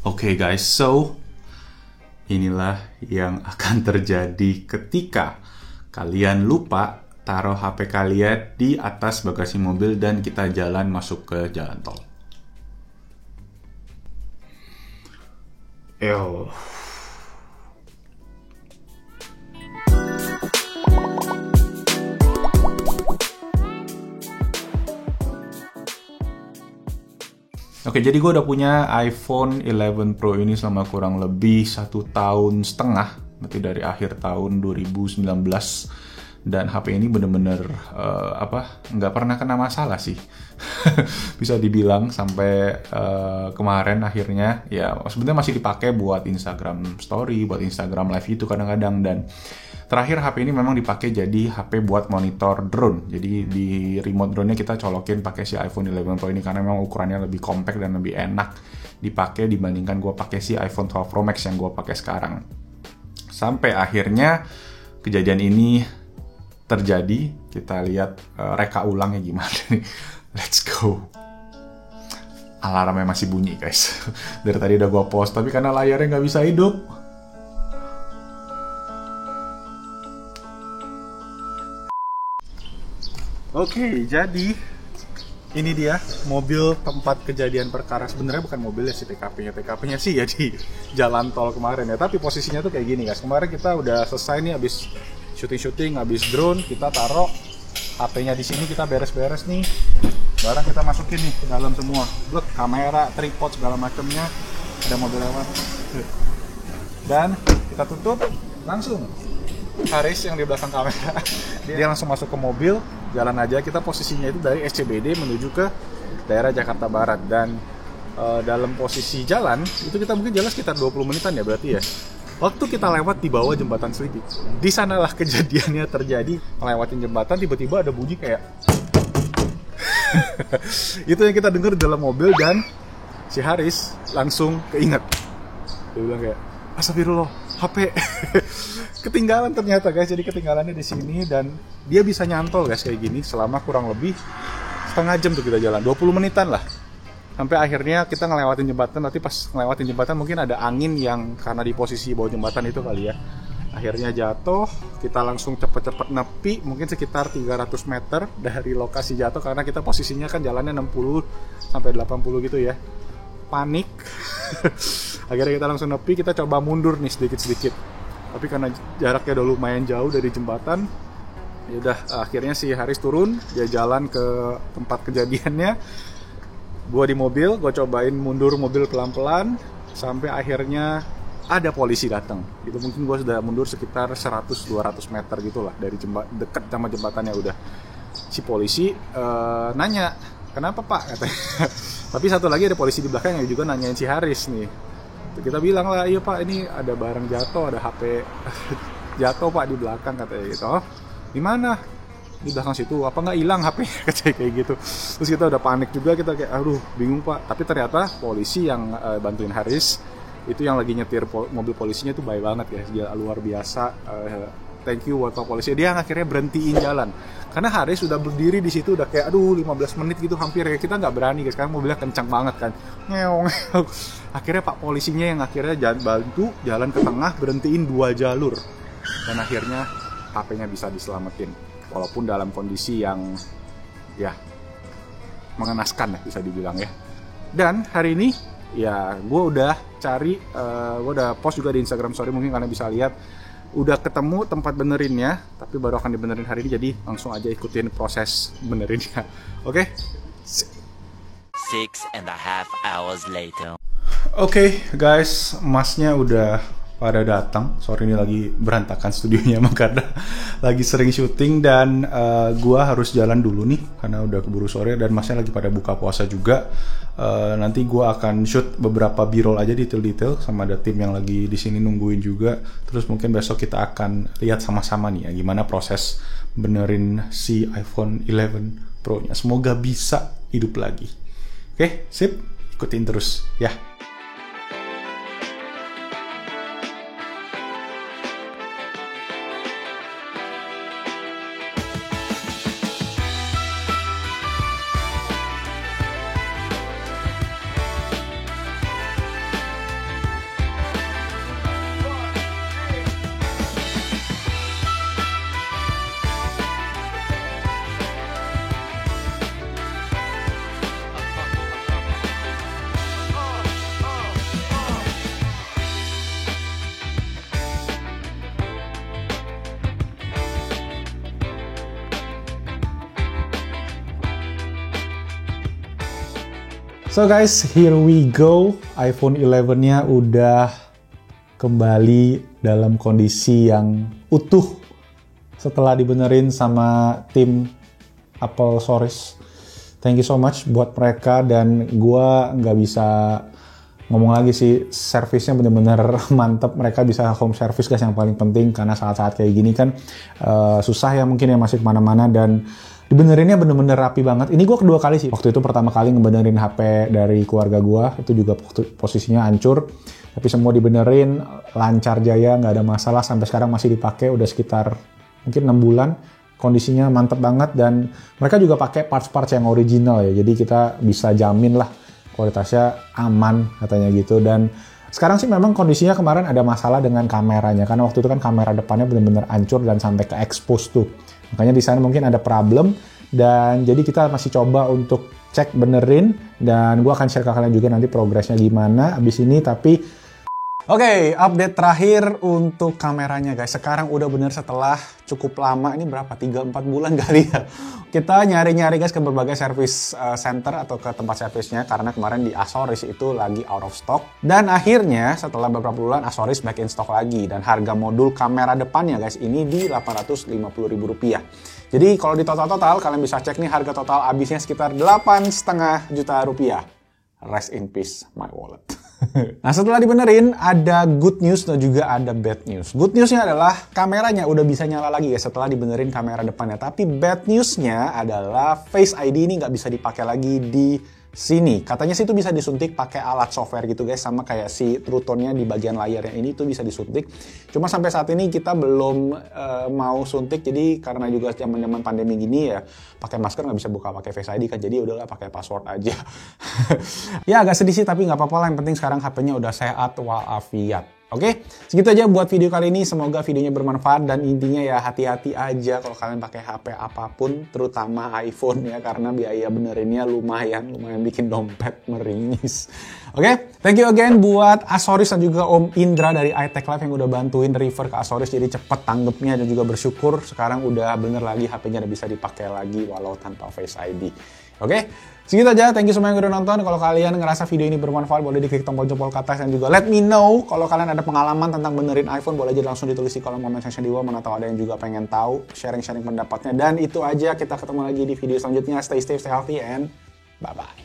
Oke guys, so inilah yang akan terjadi ketika kalian lupa taruh HP kalian di atas bagasi mobil dan kita jalan masuk ke jalan tol. Yo. Oke, jadi gue udah punya iPhone 11 Pro ini selama kurang lebih 1 tahun setengah, berarti dari akhir tahun 2019. Dan HP ini bener-bener nggak pernah kena masalah sih. Bisa dibilang sampai kemarin akhirnya ya sebenarnya masih dipakai buat Instagram Story, buat Instagram Live itu kadang-kadang. Dan terakhir HP ini memang dipakai jadi HP buat monitor drone. Jadi di remote drone-nya kita colokin pakai si iPhone 11 Pro ini karena memang ukurannya lebih compact dan lebih enak dipakai dibandingkan gue pakai si iPhone 12 Pro Max yang gue pakai sekarang. Sampai akhirnya kejadian ini terjadi, kita lihat reka ulangnya gimana nih. Let's go. Alarmnya masih bunyi guys. Dari tadi udah gue post, tapi karena layarnya nggak bisa hidup. Oke, jadi ini dia mobil tempat kejadian perkara. Sebenarnya bukan mobilnya sih, TKP-nya. TKP-nya sih ya di jalan tol kemarin ya. Tapi posisinya tuh kayak gini guys. Kemarin kita udah selesai nih habis syuting, habis drone, kita taruh HP-nya di sini, kita beres-beres nih. Barang kita masukin nih ke dalam semua. Look, kamera, tripod segala macamnya. Ada mobil lewat. Dan kita tutup langsung. Haris yang di belakang kamera, dia langsung masuk ke mobil, jalan aja. Kita posisinya itu dari SCBD menuju ke daerah Jakarta Barat. Dan dalam posisi jalan, itu kita mungkin jalan sekitar 20 menitan ya berarti ya. Waktu kita lewat di bawah jembatan Selipi, di sanalah kejadiannya terjadi. Melewatin jembatan, tiba-tiba ada bunyi kayak itu yang kita dengar dalam mobil. Dan si Haris langsung keinget. Dia bilang kayak, astagfirullah, HP ketinggalan ternyata guys. Jadi ketinggalannya di sini dan dia bisa nyantol guys kayak gini selama kurang lebih setengah jam tuh kita jalan, 20 menitan lah. Sampai akhirnya kita ngelewatin jembatan. Nanti pas ngelewatin jembatan mungkin ada angin yang karena di posisi bawah jembatan itu kali ya. Akhirnya jatuh, kita langsung cepet-cepet nepi, mungkin sekitar 300 meter dari lokasi jatuh. Karena kita posisinya kan jalannya 60 sampai 80 gitu ya. Panik. Akhirnya kita langsung nepi, kita coba mundur nih sedikit-sedikit. Tapi karena jaraknya udah lumayan jauh dari jembatan, ya udah akhirnya si Haris turun, dia jalan ke tempat kejadiannya. Gue di mobil, gue cobain mundur mobil pelan-pelan sampai akhirnya ada polisi datang. Itu mungkin gue sudah mundur sekitar 100-200 meter gitulah dari dekat sama jembatannya udah. Si polisi nanya, kenapa pak? Katanya. Tapi satu lagi ada polisi di belakang yang juga nanyain si Haris nih. Kita bilang lah, iya pak, ini ada barang jatuh, ada HP jatuh pak di belakang katanya gitu. Oh, di mana? Di belakang situ. Apa nggak hilang HP? Katanya kayak gitu. Terus kita udah panik juga, kita kayak aduh bingung pak. Tapi ternyata polisi yang bantuin Haris itu yang lagi nyetir mobil polisinya tuh baik banget ya, dia luar biasa. Thank you buat pak polisi. Dia akhirnya berhentiin jalan. Karena Haris sudah berdiri di situ udah kayak aduh 15 menit gitu hampir ya. Kita nggak berani guys, karena mobilnya kencang banget kan. Ngeong. Akhirnya pak polisinya yang akhirnya bantu jalan ke tengah, berhentiin 2 jalur. Dan akhirnya HP-nya bisa diselamatin. Walaupun dalam kondisi yang ya mengenaskan ya bisa dibilang ya. Dan hari ini ya gue udah cari, gue udah post juga di Instagram Story, mungkin kalian bisa lihat. Udah ketemu tempat benerinnya, tapi baru akan dibenerin hari ini, jadi langsung aja ikutin proses benerinnya. Oke? 6.5 hours later. Oke, guys, masnya udah pada datang. Sorry ini lagi berantakan studionya emang karena lagi sering syuting. Dan gua harus jalan dulu nih karena udah keburu sore dan masnya lagi pada buka puasa juga. Nanti gua akan shoot beberapa b-roll aja, detail-detail, sama ada tim yang lagi di sini nungguin juga. Terus mungkin besok kita akan lihat sama-sama nih ya gimana proses benerin si iPhone 11 Pro-nya. Semoga bisa hidup lagi. Oke, sip, ikutin terus ya. So guys, here we go. iPhone 11-nya udah kembali dalam kondisi yang utuh setelah dibenerin sama tim Apple Stories. Thank you so much buat mereka, dan gua nggak bisa ngomong lagi sih, servisnya bener-bener mantep. Mereka bisa home service guys, yang paling penting, karena saat-saat kayak gini kan susah ya mungkin ya masih kemana-mana, dan dibenerinnya bener-bener rapi banget. Ini gue kedua kali sih. Waktu itu pertama kali ngebenerin HP dari keluarga gue, itu juga posisinya hancur. Tapi semua dibenerin, lancar jaya, nggak ada masalah. Sampai sekarang masih dipakai, udah sekitar mungkin 6 bulan. Kondisinya mantep banget, dan mereka juga pakai parts-parts yang original ya. Jadi kita bisa jamin lah kualitasnya aman katanya gitu. Dan sekarang sih memang kondisinya kemarin ada masalah dengan kameranya. Karena waktu itu kan kamera depannya bener-bener hancur dan sampai ke expose tuh. Makanya di sana mungkin ada problem, dan jadi kita masih coba untuk cek benerin, dan gue akan share ke kalian juga nanti progresnya gimana abis ini. Tapi Oke, update terakhir untuk kameranya guys. Sekarang udah bener setelah cukup lama, ini berapa? 3-4 bulan kali ya. Kita nyari-nyari guys ke berbagai service center atau ke tempat servisnya, karena kemarin di ASORIS itu lagi out of stock. Dan akhirnya setelah beberapa bulan ASORIS back in stock lagi, dan harga modul kamera depannya guys ini di Rp850.000. Jadi kalau di total kalian bisa cek nih harga total habisnya sekitar Rp8,5 juta. Rest in peace my wallet. Nah, setelah dibenerin, ada good news dan juga ada bad news. Good newsnya adalah kameranya udah bisa nyala lagi ya setelah dibenerin kamera depannya. Tapi bad newsnya adalah Face ID ini nggak bisa dipakai lagi di sini. Katanya sih itu bisa disuntik pakai alat software gitu guys, sama kayak si True Tone-nya di bagian layarnya ini tuh bisa disuntik. Cuma sampai saat ini kita belum mau suntik, jadi karena juga zaman-zaman pandemi gini ya, pakai masker nggak bisa buka pakai Face ID kan, jadi udahlah pakai password aja. Ya agak sedih sih, tapi nggak apa-apa lah, yang penting sekarang HP-nya udah sehat walafiat. Oke, segitu aja buat video kali ini. Semoga videonya bermanfaat, dan intinya ya hati-hati aja kalau kalian pakai HP apapun, terutama iPhone ya, karena biaya benerinnya lumayan bikin dompet meringis. Oke, thank you again buat ASORIS dan juga Om Indra dari iTech Live yang udah bantuin refer ke ASORIS, jadi cepet tanggepnya, dan juga bersyukur sekarang udah bener lagi HP-nya udah bisa dipakai lagi walau tanpa Face ID. Oke, segitu aja. Thank you semua yang udah nonton. Kalau kalian ngerasa video ini bermanfaat, boleh diklik tombol jempol ke atas, dan juga let me know kalau kalian ada pengalaman tentang benerin iPhone, boleh aja langsung ditulis di kolom comment section di bawah. Mana tahu ada yang juga pengen tahu, sharing-sharing pendapatnya. Dan itu aja, kita ketemu lagi di video selanjutnya. Stay safe, stay healthy, and bye-bye.